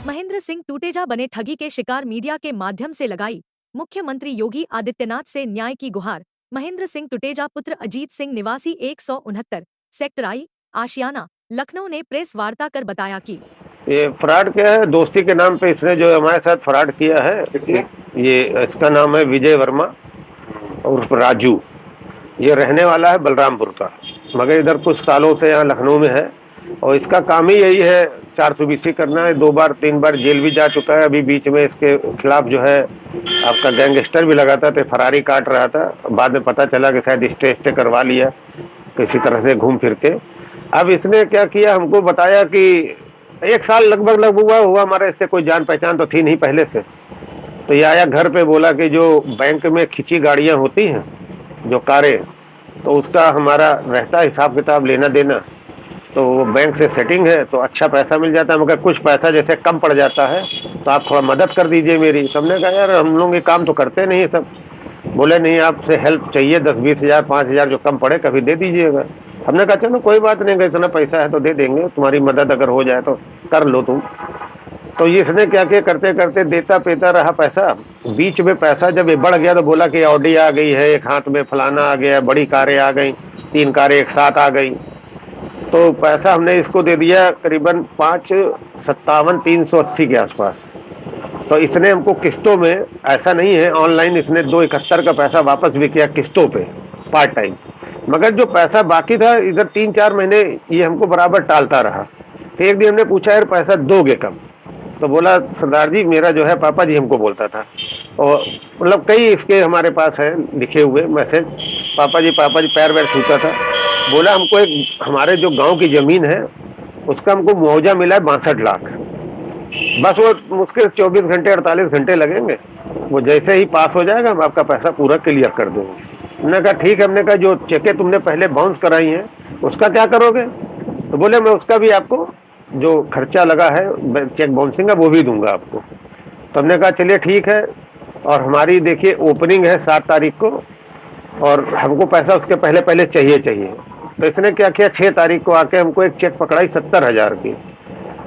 महेंद्र सिंह टूटेजा बने ठगी के शिकार, मीडिया के माध्यम से लगाई मुख्यमंत्री योगी आदित्यनाथ से न्याय की गुहार। महेंद्र सिंह टूटेजा पुत्र अजीत सिंह निवासी 169 सेक्टर आई आशियाना लखनऊ ने प्रेस वार्ता कर बताया कि ये फ्रॉड क्या है, दोस्ती के नाम पे इसने जो हमारे साथ फ्रॉड किया है, ये इसका नाम है विजय वर्मा और राजू। ये रहने वाला है बलरामपुर का, मगर इधर कुछ सालों से यहाँ लखनऊ में है और इसका काम ही यही है 420 करना है। 2 बार 3 बार जेल भी जा चुका है। अभी बीच में इसके खिलाफ जो है आपका गैंगस्टर भी लगा था, तो फरारी काट रहा था। बाद में पता चला कि शायद स्टे करवा लिया किसी तरह से घूम फिर के। अब इसने क्या किया, हमको बताया कि 1 साल लगभग हुआ हमारे, इससे कोई जान पहचान तो थी नहीं पहले से। तो ये आया घर पे, बोला कि जो बैंक में खिंची गाड़ियां होती हैं, जो कारें, तो उसका हमारा रहता हिसाब किताब लेना देना। तो वो बैंक से सेटिंग है तो अच्छा पैसा मिल जाता है, मगर कुछ पैसा जैसे कम पड़ जाता है तो आप थोड़ा मदद कर दीजिए मेरी। हमने कहा यार हम लोग ये काम तो करते नहीं सब। बोले नहीं, आपसे हेल्प चाहिए 10-20 हज़ार 5 हज़ार जो कम पड़े कभी दे दीजिएगा। हमने कहा चलो कोई बात नहीं, इतना पैसा है तो दे देंगे, तुम्हारी मदद अगर हो जाए तो कर लो तुम। तो इसने क्या किया, करते करते देता पेता रहा पैसा। बीच में पैसा जब ये बढ़ गया तो बोला कि ऑडी आ गई है, एक हाथ में फलाना आ गया, बड़ी कारें आ गई, 3 कारें एक साथ आ गई। तो पैसा हमने इसको दे दिया करीबन 5,57,380 के आसपास। तो इसने हमको किस्तों में, ऐसा नहीं है ऑनलाइन, इसने 271 का पैसा वापस भी किया किस्तों पे पार्ट टाइम। मगर जो पैसा बाकी था इधर 3-4 महीने ये हमको बराबर टालता रहा। तो एक दिन हमने पूछा यार पैसा दोगे कब? तो बोला सरदार जी मेरा जो है, पापा जी हमको बोलता था, और मतलब कई इसके हमारे पास है लिखे हुए मैसेज। पापा जी पैर वैर छूता था। बोला हमको एक हमारे जो गांव की जमीन है उसका हमको मुआवजा मिला है 62 लाख। बस वो मुश्किल 24 घंटे 48 घंटे लगेंगे, वो जैसे ही पास हो जाएगा हम आपका पैसा पूरा क्लियर कर देंगे। हमने कहा ठीक है। हमने कहा जो चेकें तुमने पहले बाउंस कराई हैं उसका क्या करोगे? तो बोले मैं उसका भी आपको जो खर्चा लगा है चेक बाउंसिंग का वो भी दूंगा आपको। तो हमने कहा चलिए ठीक है। और हमारी देखिए ओपनिंग है 7 तारीख को, और हमको पैसा उसके पहले पहले चाहिए। तो इसने क्या किया, 6 तारीख को आके हमको एक चेक पकड़ाई 70,000 की।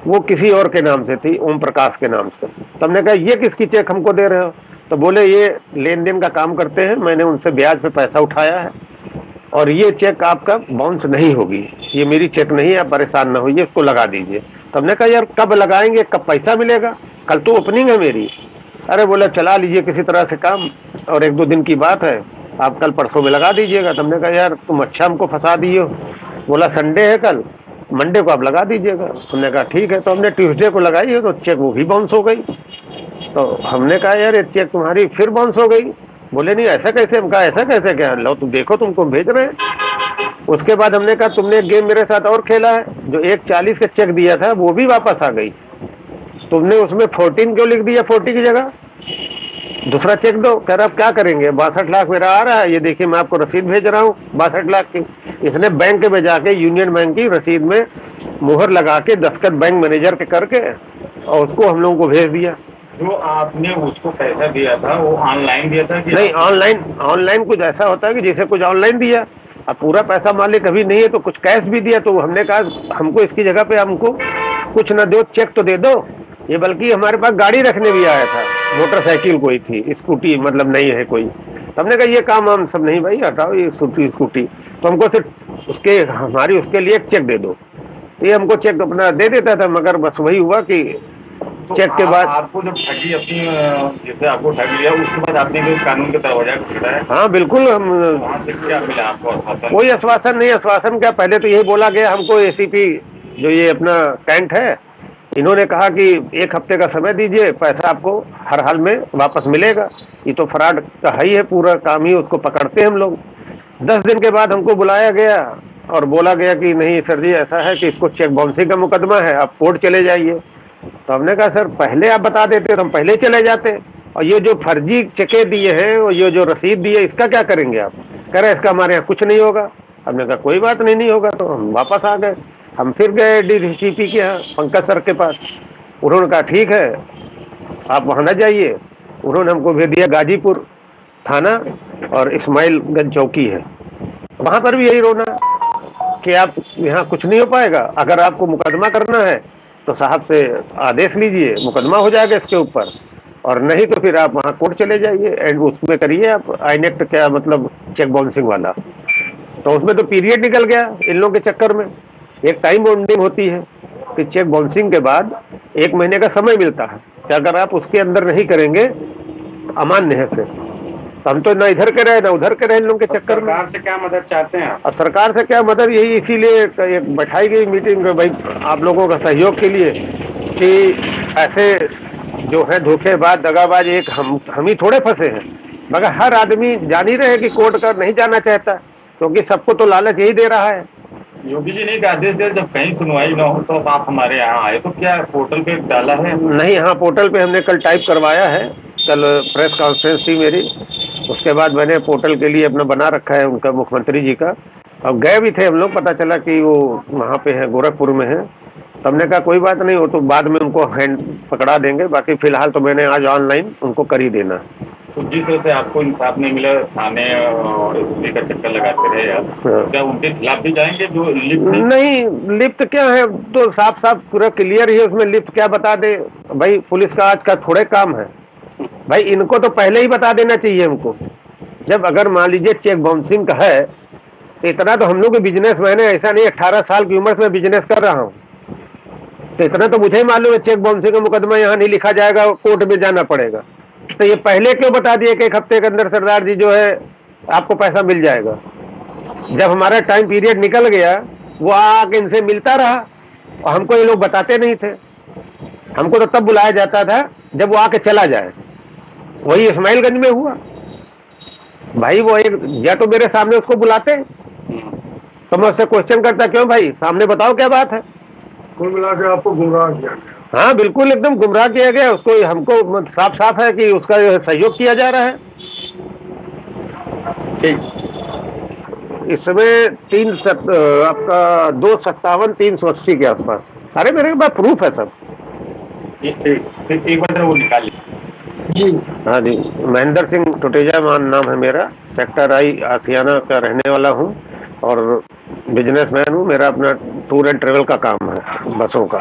वो किसी और के नाम से थी, ओम प्रकाश के नाम से। तो हमने कहा ये किसकी चेक हमको दे रहे हो? तो बोले ये लेन देन का काम करते हैं, मैंने उनसे ब्याज पे पैसा उठाया है और ये चेक आपका बाउंस नहीं होगी, ये मेरी चेक नहीं है, आप परेशान ना होइए, इसको लगा दीजिए। तो हमने कहा यार कब लगाएंगे, कब पैसा मिलेगा? कल तो ओपनिंग है मेरी। अरे बोला चला लीजिए किसी तरह से काम, और 1-2 दिन की बात है, आप कल परसों में लगा दीजिएगा। तो हमने कहा यार तुम अच्छा हमको फंसा दिए हो। बोला संडे है कल, मंडे को आप लगा दीजिएगा। हमने कहा ठीक है। तो हमने ट्यूसडे को लगाई है तो चेक वो भी बाउंस हो गई। तो हमने कहा यार ये चेक तुम्हारी फिर बाउंस हो गई। बोले नहीं ऐसा कैसे? हम कहा ऐसा कैसे, क्या लो तुम देखो तुमको भेज रहे हैं। उसके बाद हमने कहा तुमने एक गेम मेरे साथ और खेला है, जो 140 का चेक दिया था वो भी वापस आ गई। तुमने उसमें 14 क्यों लिख दिया, 40 की जगह दूसरा चेक दो। कह रहा अब क्या करेंगे, 62 लाख मेरा आ रहा है, ये देखिए मैं आपको रसीद भेज रहा हूँ 62 लाख की। इसने बैंक में जाके यूनियन बैंक की रसीद में मुहर लगा के दस्तखत बैंक मैनेजर के करके और उसको हम लोगों को भेज दिया। जो आपने उसको पैसा दिया था वो ऑनलाइन दिया था कि नहीं, ऑनलाइन कुछ ऐसा होता है कि जैसे कुछ ऑनलाइन दिया, अब पूरा पैसा मान ली कभी नहीं है तो कुछ कैश भी दिया। तो हमने कहा हमको इसकी जगह पे हमको कुछ न दो, चेक तो दे दो। ये बल्कि हमारे पास गाड़ी रखने भी आया था, मोटरसाइकिल कोई थी, स्कूटी मतलब नहीं है कोई। तो हमने कहा ये काम हम सब नहीं भाई, हटाओ ये स्कूटी। तो हमको सिर्फ उसके हमारी उसके लिए एक चेक दे दो। तो ये हमको चेक अपना दे देता था, मगर बस वही हुआ कि तो चेक के बाद आपको जब ठगी अपनी, जैसे आपको ठग लिया उसके बाद आपने कोई कानून के दरवाजा खोला है? हाँ बिल्कुल। हम वहाँ से क्या मिला आपको आश्वासन? कोई आश्वासन नहीं। आश्वासन क्या, पहले तो यही बोला गया हमको, एसीपी जो ये अपना कैंट है, इन्होंने कहा कि 1 हफ्ते का समय दीजिए, पैसा आपको हर हाल में वापस मिलेगा। ये तो फ्रॉड का ही है, पूरा काम ही उसको पकड़ते हैं हम लोग। 10 दिन के बाद हमको बुलाया गया और बोला गया कि नहीं सर जी ऐसा है कि इसको चेक बाउंसिंग का मुकदमा है, आप कोर्ट चले जाइए। तो हमने कहा सर पहले आप बता देते तो हम पहले चले जाते। और ये जो फर्जी चेकें दिए हैं और ये जो रसीद दी है इसका क्या करेंगे आप? कह रहे इसका हमारे यहाँ कुछ नहीं होगा। हमने कहा कोई बात नहीं होगा। तो हम वापस आ गए। हम फिर गए डीसीपी के यहाँ, पंकज सर के पास। उन्होंने कहा ठीक है आप वहाँ न जाइए। उन्होंने हमको भेज दिया गाजीपुर थाना, और इस्माइलगंज चौकी है, वहाँ पर भी यही रोना बाकी आप यहाँ कुछ नहीं हो पाएगा। अगर आपको मुकदमा करना है तो साहब से आदेश लीजिए, मुकदमा हो जाएगा इसके ऊपर, और नहीं तो फिर आप वहाँ कोर्ट चले जाइए एंड उसमें करिए आप आईनेक्ट, क्या मतलब चेक बाउंसिंग वाला। तो उसमें तो पीरियड निकल गया इन लोगों के चक्कर में। एक टाइम बाउंडिंग होती है कि चेक बाउंसिंग के बाद 1 महीने का समय मिलता है कि अगर आप उसके अंदर नहीं करेंगे अमान्य है फिर। तो हम तो ना इधर के रहे ना उधर के रहे इन लोगों के चक्कर में। सरकार से क्या मदद चाहते हैं आप? अब सरकार से क्या मदद, यही इसीलिए एक बैठाई गई मीटिंग भाई आप लोगों का सहयोग के लिए कि ऐसे जो है धोखेबाज दगाबाज एक हम ही थोड़े फंसे हैं, मगर हर आदमी जान ही रहे कि कोर्ट का नहीं जाना चाहता, क्योंकि सबको तो लालच यही दे रहा है। योगी जी ने एक आदेश दिया जब कहीं सुनवाई ना हो तो आप हमारे यहाँ आए, तो क्या पोर्टल पे डाला है? नहीं, हाँ पोर्टल पे हमने कल टाइप करवाया है, कल प्रेस कॉन्फ्रेंस थी मेरी, उसके बाद मैंने पोर्टल के लिए अपना बना रखा है उनका, मुख्यमंत्री जी का। अब गए भी थे हम लोग, पता चला कि वो वहाँ पे है, गोरखपुर में है। तो हमने कहा कोई बात नहीं, वो तो बाद में उनको हैंड पकड़ा देंगे, बाकी फिलहाल तो मैंने आज ऑनलाइन उनको कर ही देना। तो जिस तरह से आपको इंसाफ नहीं मिला, थाने और एसपी का चक्कर लगाते रहे आप, हाँ। क्या उनके खिलाफ भी जाएंगे जो लिफ्ट नहीं, लिफ्ट क्या है, तो साफ साफ पूरा क्लियर ही है उसमें, लिफ्ट क्या बता दे भाई, पुलिस का आज का थोड़े काम है भाई, इनको तो पहले ही बता देना चाहिए हमको। जब अगर मान लीजिए चेक बाउंसिंग का है तो इतना तो हम लोग के बिजनेसमैन है, ऐसा नहीं 18 साल की उम्र से मैं बिजनेस कर रहा हूँ, तो इतना तो मुझे ही मालूम है चेक बाउंसिंग का मुकदमा यहाँ नहीं लिखा जाएगा, कोर्ट में जाना पड़ेगा। तो ये पहले क्यों बता दिए कि 1 हफ्ते के अंदर सरदार जी जो है आपको पैसा मिल जाएगा। जब हमारा टाइम पीरियड निकल गया वो आके इनसे मिलता रहा और हमको ये लोग बताते नहीं थे। हमको तो तब बुलाया जाता था जब वो आके चला जाए। वही इस्माइलगंज में हुआ भाई, वो एक या तो मेरे सामने उसको बुलाते तो मैं उससे क्वेश्चन करता, क्यों भाई सामने बताओ क्या बात है। कुल मिला के आपको गुमराह किया गया। हाँ बिल्कुल एकदम गुमराह किया गया उसको, हमको साफ साफ है कि उसका जो है सहयोग किया जा रहा है। ठीक, इसमें आपका 257 380 के आसपास। अरे मेरे पास प्रूफ है सब। एक बार वो निकालिए। जी हाँ जी, महेंद्र सिंह टुटेजा नाम है मेरा, सेक्टर आई आसियाना का रहने वाला हूँ और बिजनेसमैन हूँ। मेरा अपना टूर एंड ट्रेवल का काम है, बसों का।